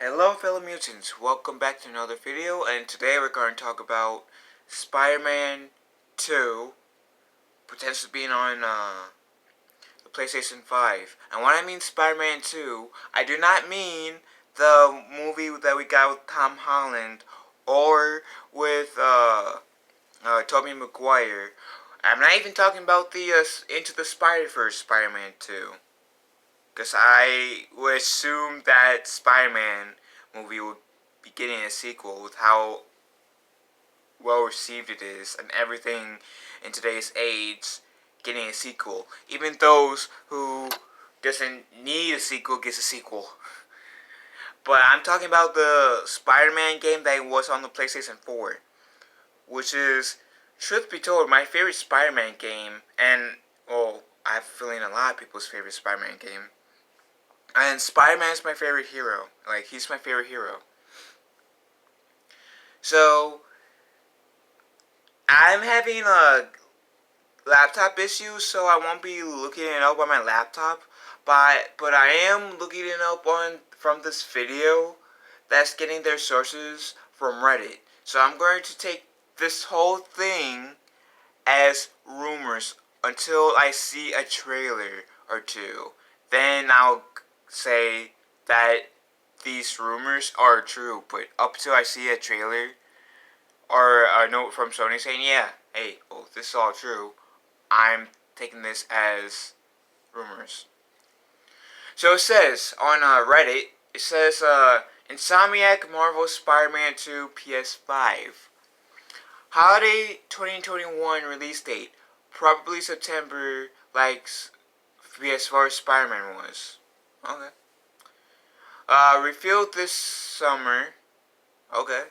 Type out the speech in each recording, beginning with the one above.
Hello fellow mutants, welcome back to another video, and today we're going to talk about Spider-Man 2 potentially being on the PlayStation 5. And when I mean Spider-Man 2, I do not mean the movie that we got with Tom Holland or with Tobey Maguire. I'm not even talking about the Into the Spider-Verse Spider-Man 2. Because I would assume that Spider-Man movie would be getting a sequel with how well received it is and everything in today's age getting a sequel. Even those who doesn't need a sequel gets a sequel. But I'm talking about the Spider-Man game that was on the PlayStation 4, which is, truth be told, my favorite Spider-Man game, and, well, I have a feeling a lot of people's favorite Spider-Man game. And Spider-Man is my favorite hero. Like, he's my favorite hero. So, I'm having a laptop issue, so I won't be looking it up on my laptop. But I am looking it up from this video that's getting their sources from Reddit. So I'm going to take this whole thing as rumors until I see a trailer or two. Then I'll say that these rumors are true, but up till I see a trailer or a note from Sony saying, yeah, hey, well, this is all true, I'm taking this as rumors. So it says on Reddit, it says Insomniacs Marvel Spider-Man 2 PS5. Holiday 2021 release date, probably September, like PS4 Spider-Man was. Okay. Revealed this summer. Okay.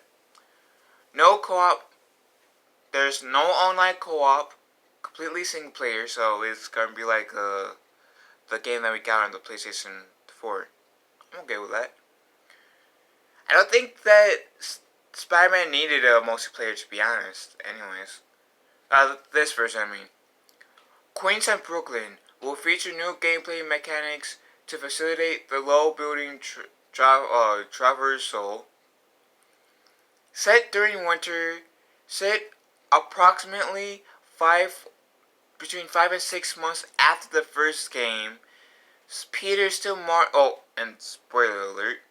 No co-op. There's no online co-op. Completely single player, so it's gonna be like the game that we got on the PlayStation 4. I'm okay with that. I don't think that Spider-Man needed a multiplayer, to be honest. Anyways. This version, I mean. Queens and Brooklyn will feature new gameplay mechanics to facilitate the low building traversal. Set during winter, set approximately between 5 and 6 months after the first game. Peter still and spoiler alert,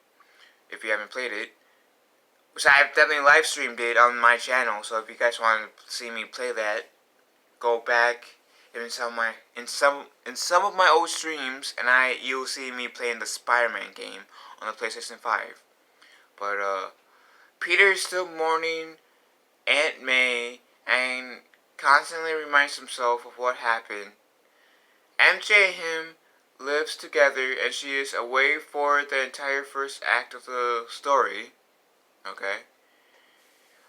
if you haven't played it, which I've definitely live streamed it on my channel, so if you guys want to see me play that, go back in some of my old streams, and you'll see me playing the Spider-Man game on the PlayStation 5. But Peter is still mourning Aunt May and constantly reminds himself of what happened. MJ and him lives together, and she is away for the entire first act of the story. Okay.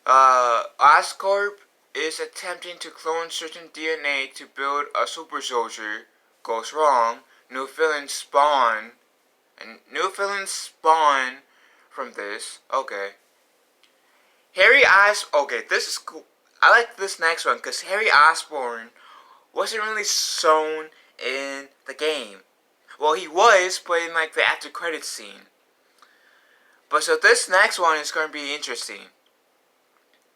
Oscorp is attempting to clone certain DNA to build a super soldier. Goes wrong. New villains spawn. And new villains spawn from this. Okay. Okay, this is cool. I like this next one because Harry Osborn wasn't really shown in the game. Well, he was, but in like the after credits scene. But so this next one is going to be interesting.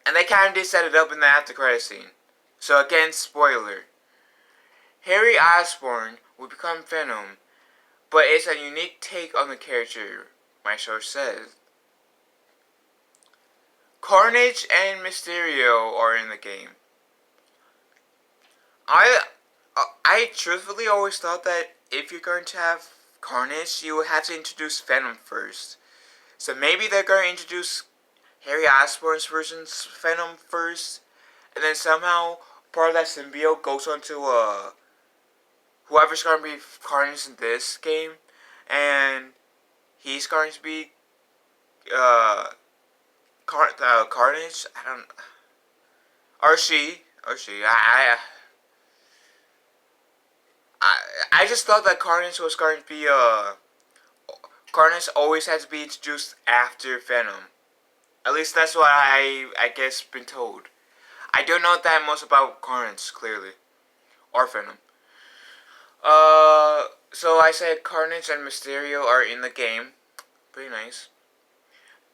And they kind of did set it up in the after credits scene. So again, spoiler. Harry Osborn will become Venom, but it's a unique take on the character, my source says. Carnage and Mysterio are in the game. I truthfully always thought that if you're going to have Carnage, you would have to introduce Venom first. So maybe they're going to introduce Harry Osborn's version's Venom first, and then somehow part of that symbiote goes on to whoever's going to be Carnage in this game, and he's going to be Carnage. I don't, or she. I just thought that Carnage was going to be Carnage always had to be introduced after Venom. At least that's what I guess been told. I don't know that much about Carnage, clearly. Or Venom. So I said Carnage and Mysterio are in the game. Pretty nice.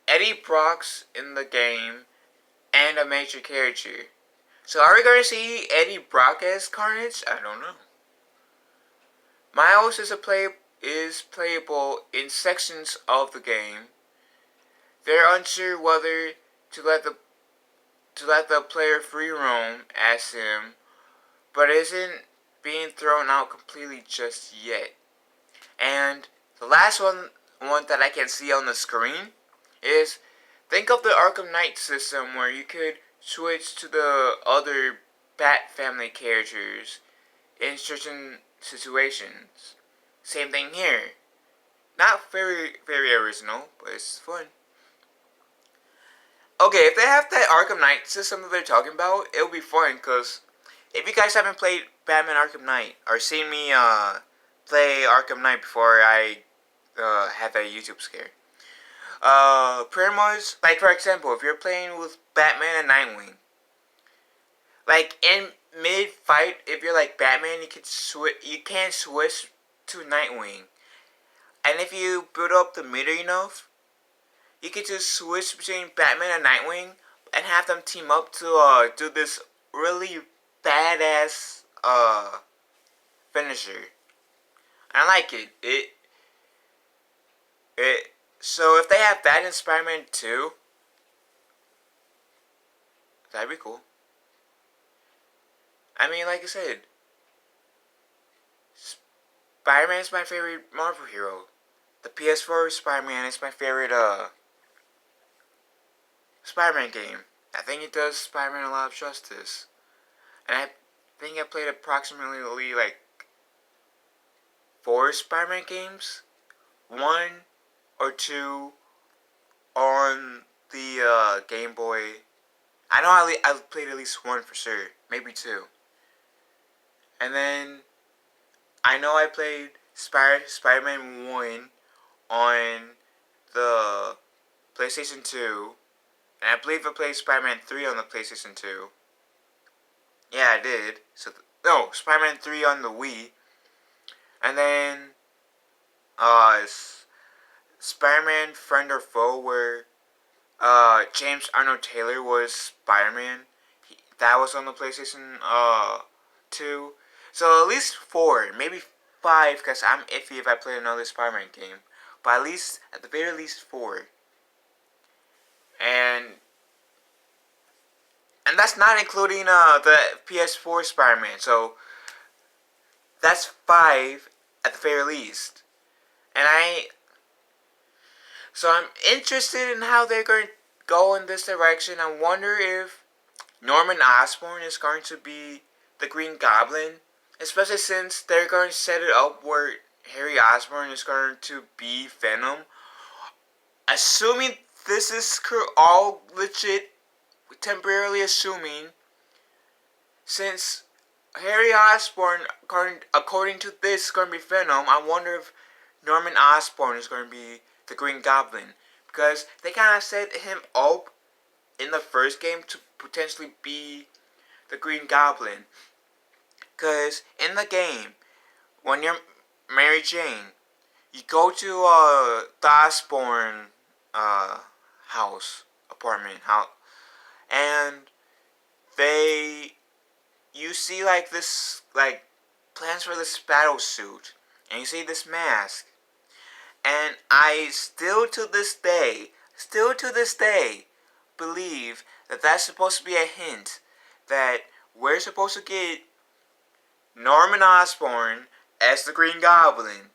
Eddie Brock's in the game and a major character. So are we going to see Eddie Brock as Carnage? I don't know. Miles is playable in sections of the game. They're unsure whether to let the player free roam as him, but isn't being thrown out completely just yet. And the last one that I can see on the screen is, think of the Arkham Knight system where you could switch to the other Bat family characters in certain situations. Same thing here. Not very original, but it's fun. Okay, if they have that Arkham Knight system that they're talking about, it'll be fun, because if you guys haven't played Batman Arkham Knight, or seen me play Arkham Knight before I had that YouTube scare, pretty much, like for example, if you're playing with Batman and Nightwing, like in mid-fight, if you're like Batman, you can switch to Nightwing. And if you build up the meter enough, you can just switch between Batman and Nightwing and have them team up to do this really badass finisher. I like it. So if they have that in Spider-Man 2, that'd be cool. I mean, like I said, Spider-Man is my favorite Marvel hero. The PS4 Spider-Man is my favorite Spider-Man game. I think it does Spider-Man a lot of justice. And I think I played approximately like 4 Spider-Man games. 1 or 2 on the Game Boy. I know I played at least 1 for sure. Maybe 2. And then I know I played Spider-Man 1 on the PlayStation 2. And I believe I played Spider-Man 3 on the PlayStation 2. Yeah, I did. No, Spider-Man 3 on the Wii. And then Spider-Man Friend or Foe, where James Arnold Taylor was Spider-Man. That was on the PlayStation 2. So at least 4, maybe 5, because I'm iffy if I play another Spider-Man game. But at the very least 4. And that's not including the PS4 Spider-Man. So that's 5 at the very least. And I'm interested in how they're going to go in this direction. I wonder if Norman Osborn is going to be the Green Goblin, especially since they're going to set it up where Harry Osborn is going to be Venom. Assuming this is all legit, temporarily assuming, since Harry Osborn, according to this, is going to be Venom, I wonder if Norman Osborn is going to be the Green Goblin, because they kind of set him up in the first game to potentially be the Green Goblin. Because in the game, when you're Mary Jane, you go to the Osborn apartment, and you see like this, like, plans for this battle suit, and you see this mask, and I still to this day believe that that's supposed to be a hint that we're supposed to get Norman Osborn as the Green Goblin,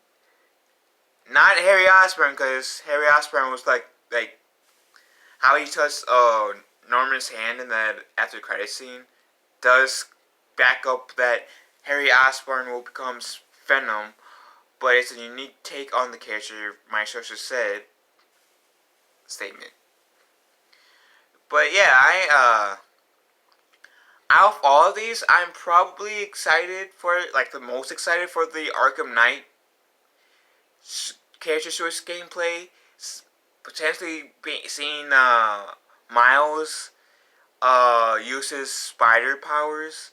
not Harry Osborn, because Harry Osborn was like how he touched Norman's hand in that after credit scene does back up that Harry Osborn will become Venom, but it's a unique take on the character, my sources said. Statement. But yeah, out of all of these, I'm probably excited for, like, the most excited for the Arkham Knight character switch gameplay. Potentially seeing Miles use his spider powers,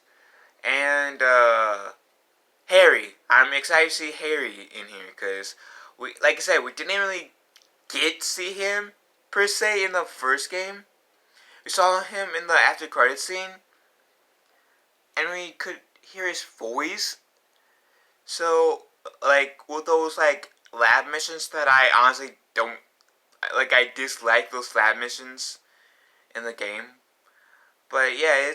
and Harry. I'm excited to see Harry in here, because like I said, we didn't really get to see him per se in the first game. We saw him in the after credit scene, and we could hear his voice. So, like, with those, like, lab missions that I honestly don't, like, I dislike those lab missions in the game. But, yeah,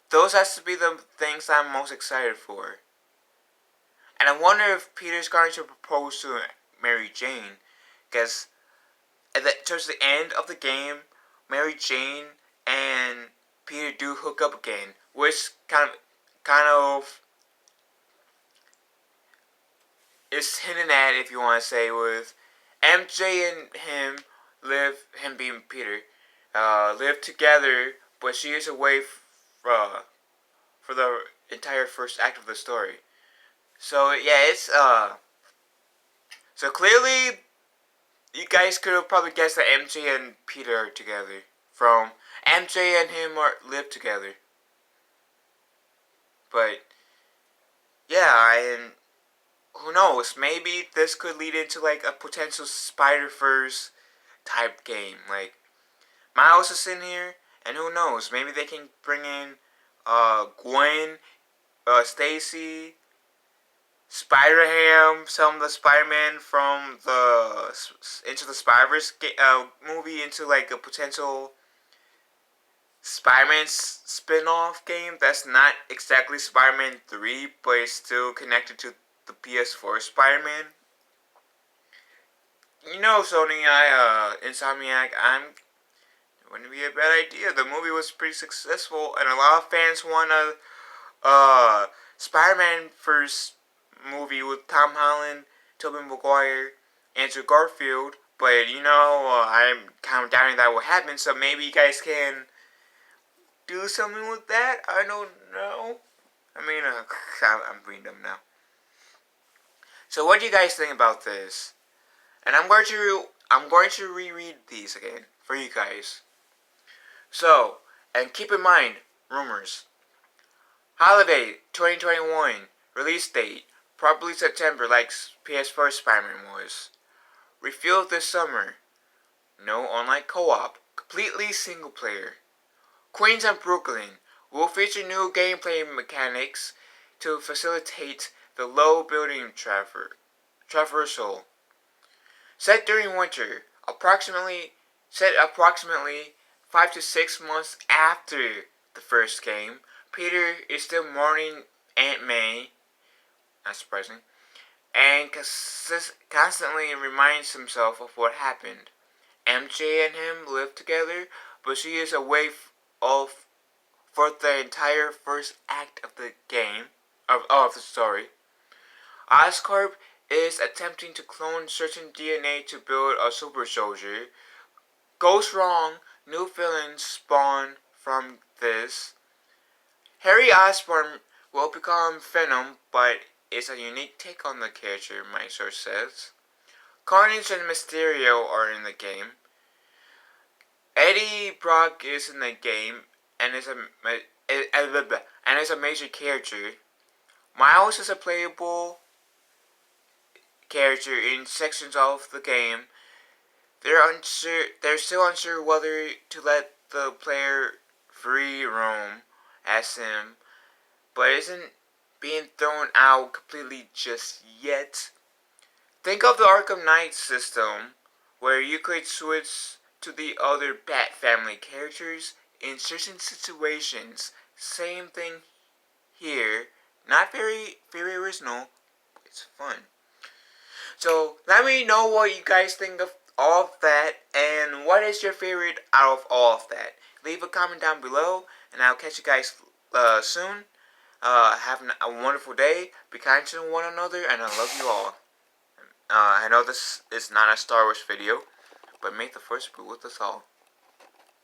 those has to be the things I'm most excited for. And I wonder if Peter's going to propose to Mary Jane, because towards the end of the game, Mary Jane and Peter do hook up again, which kind of is hinted at, if you want to say, with MJ and him being Peter, live together, but she is away for the entire first act of the story. So yeah, so clearly you guys could have probably guessed that MJ and Peter are together from MJ and him live together. But yeah, and who knows? Maybe this could lead into like a potential Spider-Verse type game. Like Miles is in here, and who knows? Maybe they can bring in Gwen, Stacy, Spider-Ham, some of the Spider-Man from the Into the Spider-Verse movie into like a potential Spider-Man spin-off game that's not exactly Spider-Man 3, but it's still connected to the PS4 Spider-Man. You know, Sony, Insomniac, it wouldn't be a bad idea. The movie was pretty successful, and a lot of fans want a Spider-Man first movie with Tom Holland, Tobey Maguire, Andrew Garfield. But you know, I'm kind of doubting that will happen. So maybe you guys can do something with that. I don't know. I mean, I'm reading them now. So what do you guys think about this? And I'm going to reread these again for you guys. So, and keep in mind, rumors. Holiday 2021 release date probably September like PS4 Spider-Man was. Revealed this summer. No online co-op. Completely single player. Queens and Brooklyn will feature new gameplay mechanics to facilitate the low building traversal. Set during winter, approximately 5 to 6 months after the first game, Peter is still mourning Aunt May, not surprising, and constantly reminds himself of what happened. MJ and him live together, but she is away for the entire first act of the game, of the story. Oscorp is attempting to clone certain DNA to build a super soldier. Goes wrong, new villains spawn from this. Harry Osborn will become Venom, but it's a unique take on the character, my source says. Carnage and Mysterio are in the game. Eddie Brock is in the game and is a major character. Miles is a playable character in sections of the game. They're still unsure whether to let the player free roam as him, but isn't being thrown out completely just yet. Think of the Arkham Knight system, where you could switch to the other Bat Family characters in certain situations. Same thing here. Not very original, but it's fun. So let me know what you guys think of all of that, and what is your favorite out of all of that. Leave a comment down below, and I'll catch you guys soon. Have a wonderful day. Be kind to one another, and I love you all. I know this is not a Star Wars video, but may the Force be with us all.